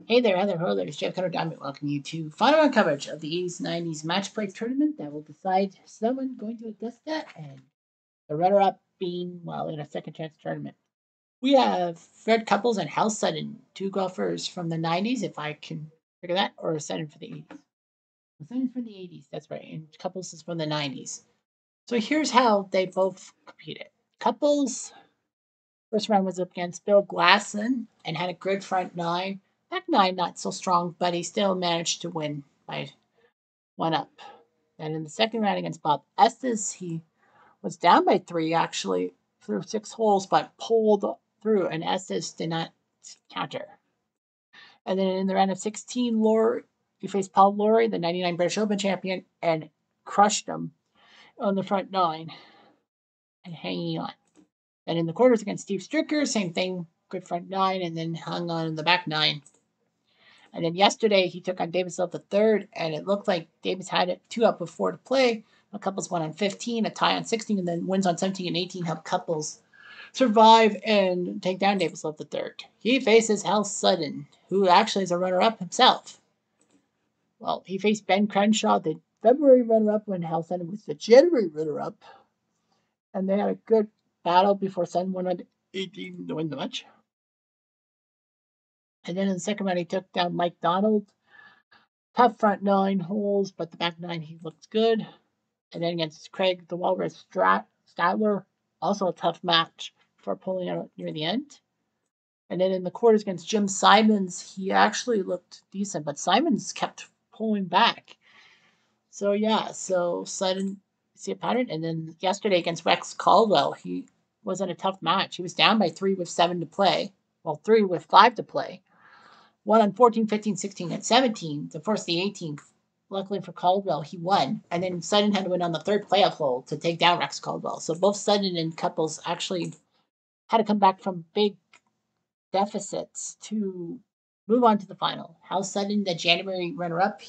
Hey there, Heather Hurler. It's Jeff Cutter Diamond. Welcome you to final round coverage of the 80s 90s match play tournament that will decide someone going to Augusta and the runner up being, well, in a second chance tournament. We have Fred Couples and Hal Sutton, two golfers from the 90s, if I can figure that, or Sutton for the 80s. Sutton from the 80s, that's right, and Couples is from the 90s. So here's how they both competed. Couples, first round was up against Bill Glasson and had a good front nine. Back nine, not so strong, but he still managed to win by one up. And in the second round against Bob Estes, he was down by three actually through 6 holes, but pulled through, and Estes did not counter. And then in the round of 16, he faced Paul Lawrie, the 99 British Open champion, and crushed him on the front nine and hanging on. And in the quarters against Steve Stricker, same thing, good front nine, and then hung on in the back nine. And then yesterday he took on Davis Love the third, and it looked like Davis had it 2 up with 4 to play. The Couples won on 15, a tie on 16, and then wins on 17 and 18 help Couples survive and take down Davis Love the third. He faces Hal Sutton, who actually is a runner-up himself. Well, he faced Ben Crenshaw, the February runner-up, when Hal Sutton was the January runner-up. And they had a good battle before Sutton won on 18 to win the match. And then in the second round, he took down Mike Donald. Tough front 9 holes, but the back 9, he looked good. And then against Craig the Walrus Stadler, also a tough match for pulling out near the end. And then in the quarters against Jim Simons, he actually looked decent, but Simons kept pulling back. So yeah, so Sutton, see a pattern. And then yesterday against Rex Caldwell, he was in a tough match. He was down by 3 with 7 to play. Well, 3 with 5 to play. Won on 14, 15, 16, and 17 to force the 18th. Luckily for Caldwell, he won. And then Sutton had to win on the third playoff hole to take down Rex Caldwell. So both Sutton and Couples actually had to come back from big deficits to move on to the final. Hal Sutton, the January runner-up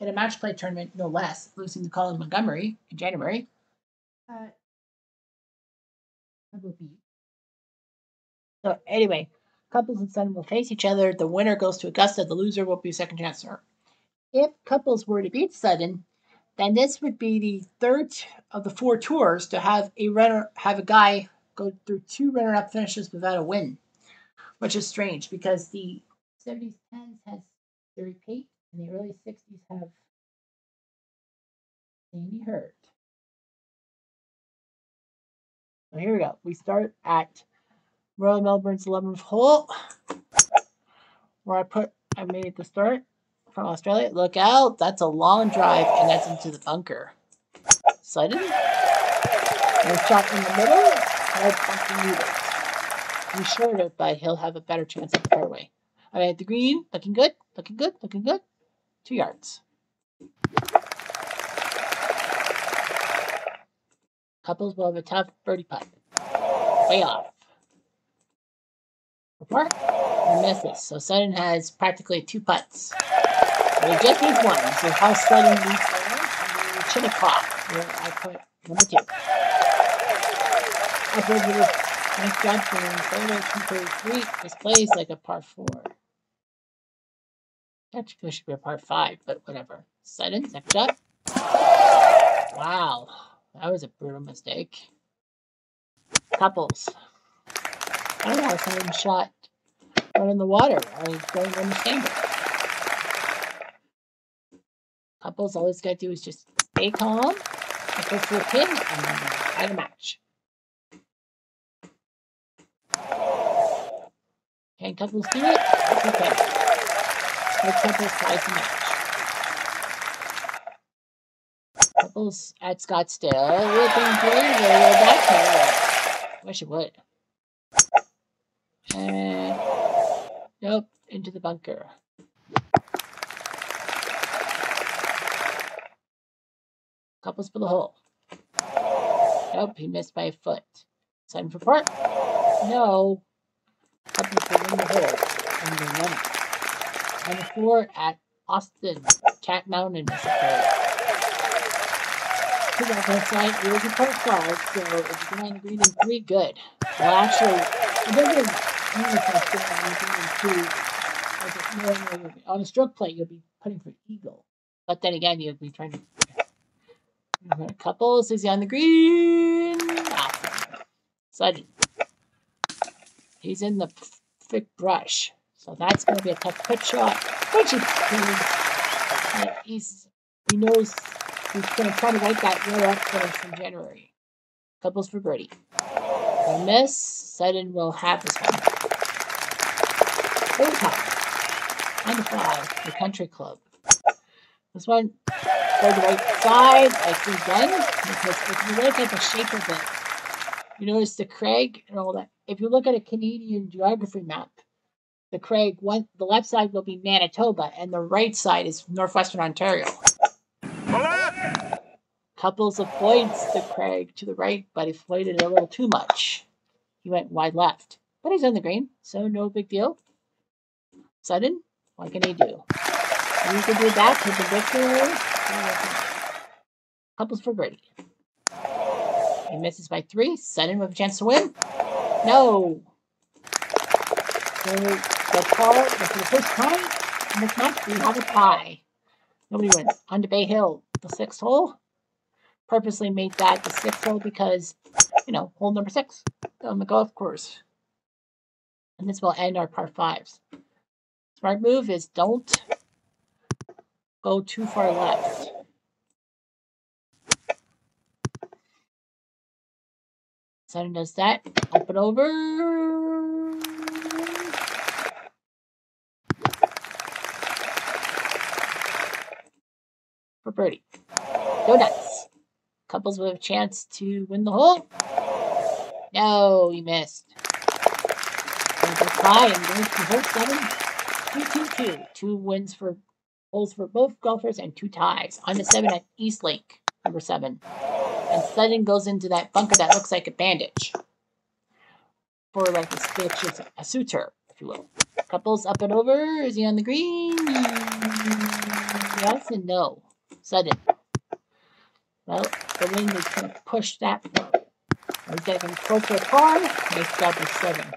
in a match play tournament, no less, losing to Colin Montgomery in January. So anyway, Couples and Sutton will face each other. The winner goes to Augusta. The loser will be second chancer. If Couples were to beat Sutton, then this would be the third of the 4 tours to have a guy go through 2 runner-up finishes without a win, which is strange because the 70s 10s has Gary Pate and the early 60s have Sandy Hurd. So here we go. We start at Royal Melbourne's 11th hole, where I made it the start from Australia. Look out, that's a long drive, and that's into the bunker. Sutton, and a shot in the middle, right bunker needed. He's shorter, but he'll have a better chance at the fairway. I mean, at the green, looking good, looking good, looking good. 2 yards. Couples will have a tough birdie putt. Way off. Apart, he misses. So Sutton has practically 2 putts. But he just needs one. So how Sutton leads the one, and Chinook, where I put number 2. Up over this nice job for fairway 233. This plays like a par 4. Actually, it should be a par 5, but whatever. Sutton, next shot. Wow, that was a brutal mistake. Couples. I don't know how someone shot right in the water. I don't understand it. Couples, all he's got to do is just stay calm, and go for a pin, and then try to match. Can Couples do it? That's okay. Couples tries to match. Couples at Scottsdale looking great. Back. Wish it would. And nope, into the bunker. Couples for the hole. Nope, he missed by a foot. Sutton for par. No. Couples will win the hole. And they won it. Number 4 at Austin. Cat Mountain is the third. Two guys on side. It was a par 5, so if you can on the green in 3, good. Well, actually, it doesn't mean it's not good. You can in 2. on a stroke play, you'll be putting for eagle. But then again, you'll be trying to. Couples is he on the green? Sudden. He's in the thick brush. So that's going to be a tough put shot. Which is he knows he's going to try to wipe that runner-up finish from January. Couples for birdie. A miss. Sudden will have this one. Overtime. 9-5. The Country Club. This one go the right side, like we've done, because if you look at the shape of it, you notice the Craig and all that. If you look at a Canadian geography map, the Craig, the left side will be Manitoba, and the right side is northwestern Ontario. Couples avoids the Craig to the right, but he floated a little too much. He went wide left, but he's on the green, so no big deal. Sudden, what can he do? You can do that with the victory. Couples for birdie. He misses by 3. Sudden with a chance to win. No. So the par, for the first time in this match, we have a tie. Nobody wins. On to Bay Hill, the 6th hole. Purposely made that the 6th hole because, hole number 6 on the golf course. And this will end our par 5s. Smart move is don't go too far left. Sudden does that. Up and over. For birdie. Go nuts. Couples with a chance to win the hole. No, he missed. Going to tie and going to hole 7. 2-2-2. 2 wins for holes for both golfers and 2 ties. On the 7 at East Lake, number 7. And Sudden goes into that bunker that looks like a bandage. For like a stitch, a suture, if you will. Couples up and over. Is he on the green? Yes and no. Sudden. Well, the wind is going to push that part. He's getting close to a par. Nice job with 7.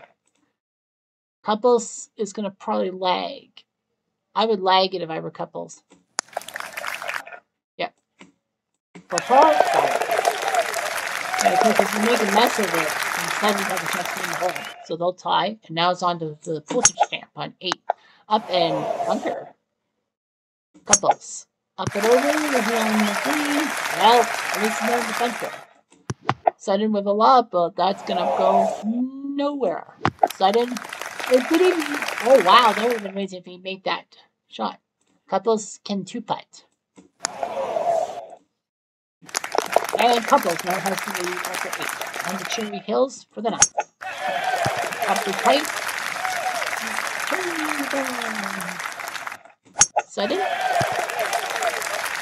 Couples is going to probably lag. I would lag it if I were Couples. Yeah. For par, because if you make a mess of it, and Sudden has a chance to win the hole. So they'll tie, and now it's on to the postage stamp on 8. Up and bunker. Couples. Up and over, we'll be on the green. Well, at least it's on the bunker. Sudden with a lob, but that's going to go nowhere. Sudden. Oh, wow, that would have been amazing if he made that shot. Couples can 2-putt. And Couples now has to lead after 8. On the Cherry Hills for the 9th. Up the tight. Sudden.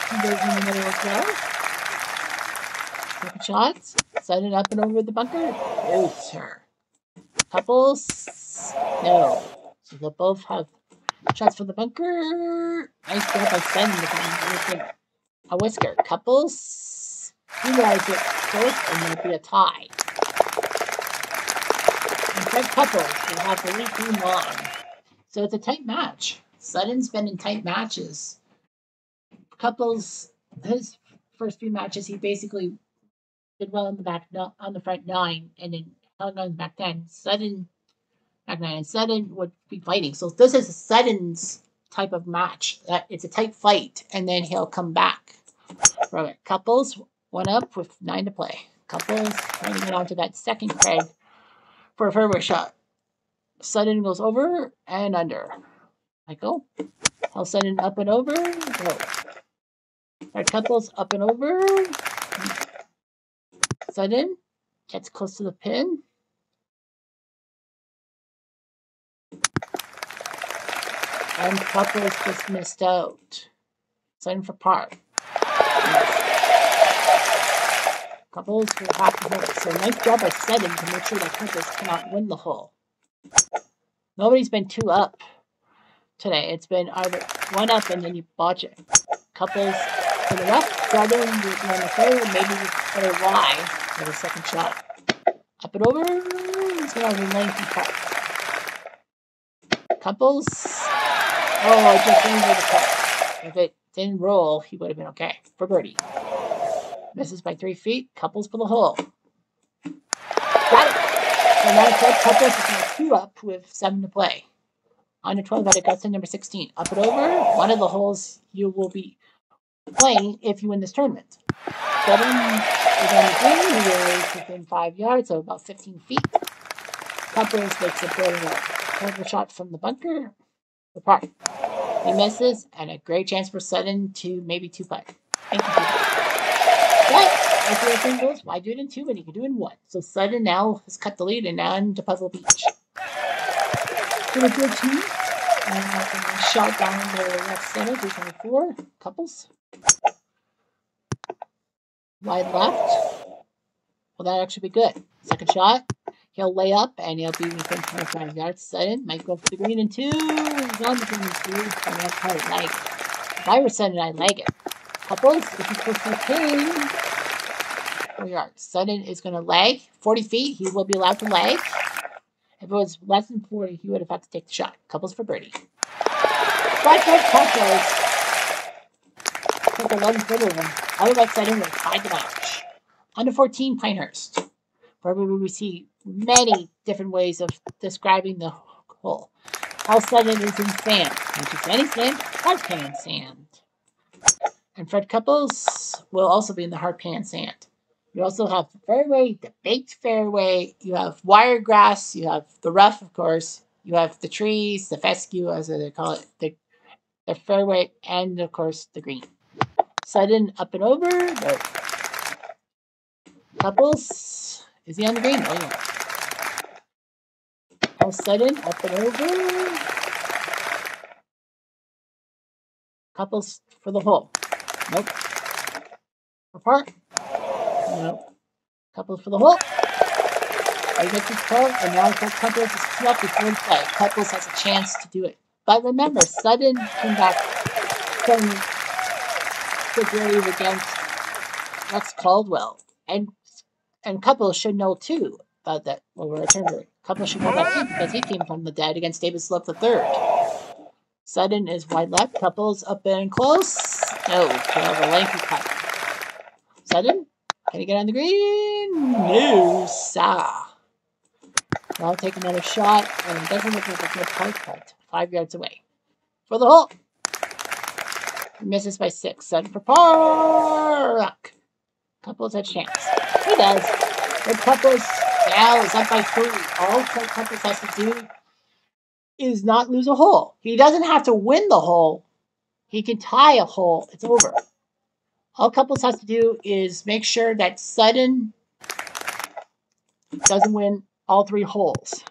He goes in the middle as well. Second shots. Sudden up and over the bunker. No, sir. Couples. No. So they'll both have shots for the bunker. Nice job by Sudden with a whisker. Couples. You guys get first and there'll be a tie. And Fred Couples will have the lead team on. So it's a tight match. Sudden's been in tight matches. Couples, his first few matches, he basically did well on the front 9 and then hung on the back 10. Sudden back 9 and Sudden would be fighting. So this is a Sudden's type of match. It's a tight fight, and then he'll come back from it. Couples went up with 9 to play. Couples trying to get onto that second Craig for a fairway shot. Sudden goes over and under. Michael. How Sudden up and over. Go. Our Couples up and over. Sudden gets close to the pin. And Couples just missed out. Sudden for par. Couples will have to hold. So nice job by Sudden to make sure that Couples cannot win the hole. Nobody's been 2 up today. It's been either 1 up and then you botch it. Couples to the left, Sudden will be on the third, maybe better Y for the second shot. Up and over. He's going to have a lengthy putt. Couples. Oh, it just didn't make the cut. If it didn't roll, he would have been okay for birdie. Misses by 3 feet. Couples for the hole. Got it. So now it's like Couples is now 2 up with 7 to play. On to 12 at Augusta, number 16. Up and over. One of the holes you will be playing if you win this tournament. 7 is on the green. He is within 5 yards, so about 15 feet. Couples makes a birdie shot from the bunker. The par. He misses, and a great chance for Sutton to maybe 2-putt. Thank you. But if your thing goes, why do it in 2 when you can do it in 1? So Sutton now has cut the lead and now into Puzzle Beach. For the good team, shot down the left center, 324. Couples. Wide left. Well, that'll actually be good. Second shot. He'll lay up and he'll be within 25 yards. Sutton might go for the green in 2. He's on the green in 2. And that's how I like it. If I were Sutton, I'd like it. Couples, if he's supposed to be 4 yards. Sutton is going to lag 40 feet. He will be allowed to lag. If it was less than 40, he would have had to take the shot. Couples for birdie. Couples took 11 foot of him. Otherwise, Sutton would have tied the match. Under 14, Pinehurst. Where we see many different ways of describing the hole. How Sutton is in sand. Not just any sand, hard pan sand. And Fred Couples will also be in the hard pan sand. You also have the fairway, the baked fairway. You have wire grass. You have the rough, of course. You have the trees, the fescue, as they call it, the fairway, and, of course, the green. Sutton up and over. No. Couples. Is he on the green? Oh, yeah. All Sutton up and over. Couples for the hole. Nope. Apart. Nope. Couples for the hole. I get this call, and now Couples is 2 up before the play. Couples has a chance to do it. But remember, Sutton came back from the grave against Rex Caldwell. And Couples should know, too, about that. Well, we're a turn. Couples should know that, too, because he came from the dead against David Slope III. Sutton is wide left. Couples up and close. No, they have a lengthy cut. Sutton, can he get on the green? No, sir. I'll take another shot, and it doesn't look like a good par cut. 5 yards away. For the hole. He misses by 6. Sutton for par. Couples had a chance. He does. Good Couples now is up by 3. All Couples has to do is not lose a hole. He doesn't have to win the hole. He can tie a hole. It's over. All Couples has to do is make sure that Sutton doesn't win all 3 holes.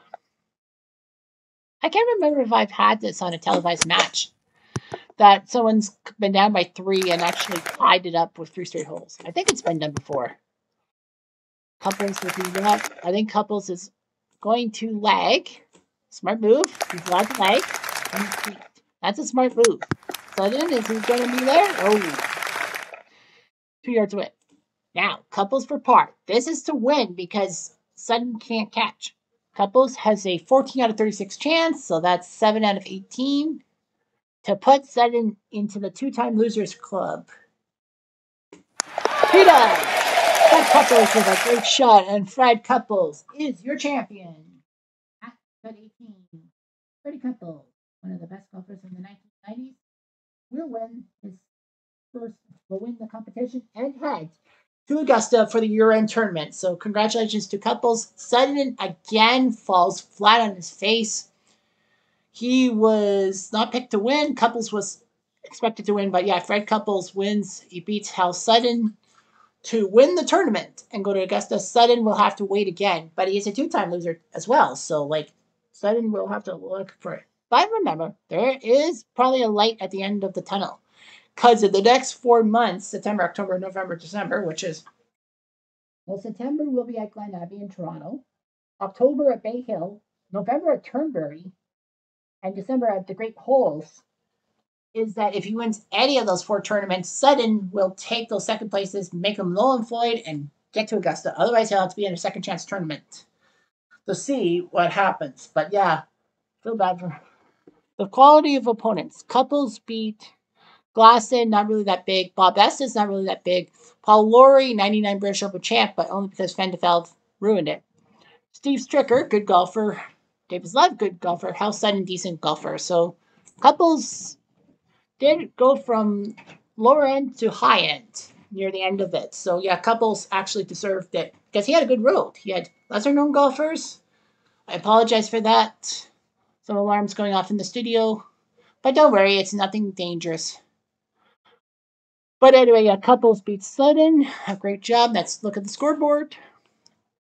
I can't remember if I've had this on a televised match, that someone's been down by 3 and actually tied it up with 3 straight holes. I think it's been done before. Couples will do that. I think Couples is going to lag. Smart move. He's allowed to lag. That's a smart move. Sutton, is he going to be there? Oh. 2 yards away. Now, Couples for par. This is to win because Sutton can't catch. Couples has a 14 out of 36 chance, so that's 7 out of 18 to put Sutton into the 2-time losers club. He does. Fred Couples with a great shot, and Fred Couples is your champion. At 18, Freddie Couples, one of the best golfers in the 1990s, will win the competition and head to Augusta for the year-end tournament. So congratulations to Couples. Sutton again falls flat on his face. He was not picked to win. Couples was expected to win, but yeah, Fred Couples wins. He beats Hal Sutton to win the tournament and go to Augusta. Sutton will have to wait again, but he is a 2-time loser as well. So Sutton will have to look for it. But remember, there is probably a light at the end of the tunnel. Because of the next 4 months, September, October, November, December, September will be at Glen Abbey in Toronto, October at Bay Hill, November at Turnberry, and December at the Great Holes, is that if he wins any of those 4 tournaments, Sutton will take those second places, make them null and void, and get to Augusta. Otherwise, he'll have to be in a second chance tournament to see what happens. But yeah, feel bad for The quality of opponents. Couples beat Glasson, not really that big. Bob Estes, not really that big. Paul Lawrie, 99 British Open champ, but only because Fendefeld ruined it. Steve Stricker, good golfer. Davis Love, good golfer. Hal Sutton, decent golfer. So couples did go from lower end to high end near the end of it. So yeah, couples actually deserved it because he had a good road. He had lesser known golfers. I apologize for that. Some alarms going off in the studio. But don't worry, it's nothing dangerous. But anyway, yeah, couples beat Sutton. A great job. Let's look at the scoreboard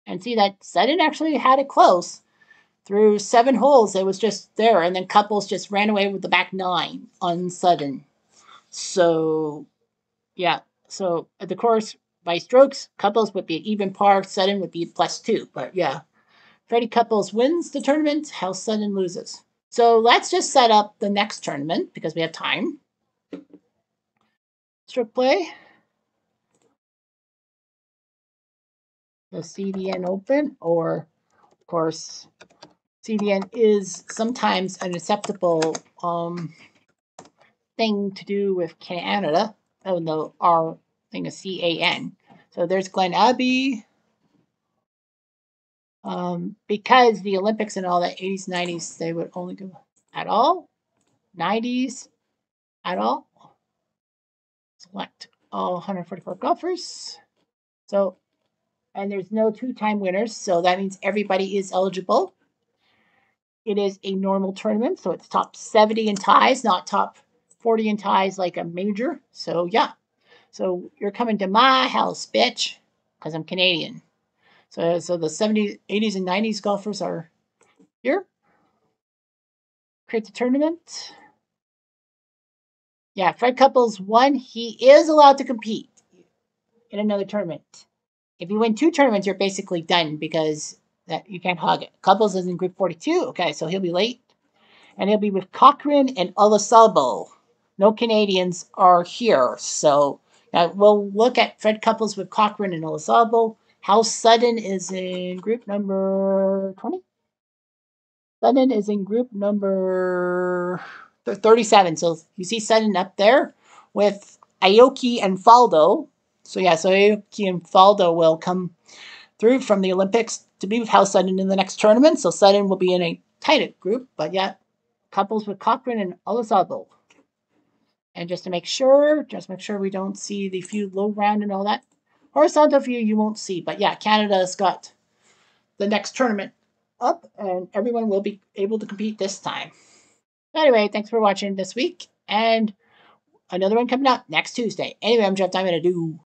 and see that Sutton actually had it close. Through 7 holes, it was just there. And then couples just ran away with the back 9 on Sutton. So, yeah. So, at the course, by strokes, couples would be an even par. Sutton would be +2. But yeah, Freddie Couples wins the tournament. Hal Sutton loses. So, let's just set up the next tournament because we have time. Stroke play. The CDN Open, or of course, CDN is sometimes an acceptable thing to do with Canada, even though our thing is CAN. So there's Glen Abbey. Because the Olympics and all that 80s, 90s, they would only go at all. 90s at all. Select all 144 golfers. So, and there's no 2-time winners, so that means everybody is eligible. It is a normal tournament, so it's top 70 in ties, not top 40 in ties like a major. So, yeah. So, you're coming to my house, bitch, because I'm Canadian. So the 70s, 80s, and 90s golfers are here. Create the tournament. Yeah, Fred Couples won. He is allowed to compete in another tournament. If you win 2 tournaments, you're basically done because that you can't hog it. Couples is in group 42. Okay, so he'll be late. And he'll be with Cochrane and Olasalbo. No Canadians are here. So we'll look at Fred Couples with Cochrane and Olasalbo. Hal Sutton is in group number 20. Sutton is in group number 37. So you see Sutton up there with Aoki and Faldo. So yeah, so Aoki and Faldo will come through from the Olympics to be with Hal Sutton in the next tournament. So Sutton will be in a tight group, but yeah, couples with Cochrane and Olasalbo. And just to make sure we don't see the feud low round and all that. Horizontal view you won't see, but yeah, Canada's got the next tournament up, and everyone will be able to compete this time. Anyway, thanks for watching this week, and another one coming out next Tuesday. Anyway, I'm Jeff Diamond.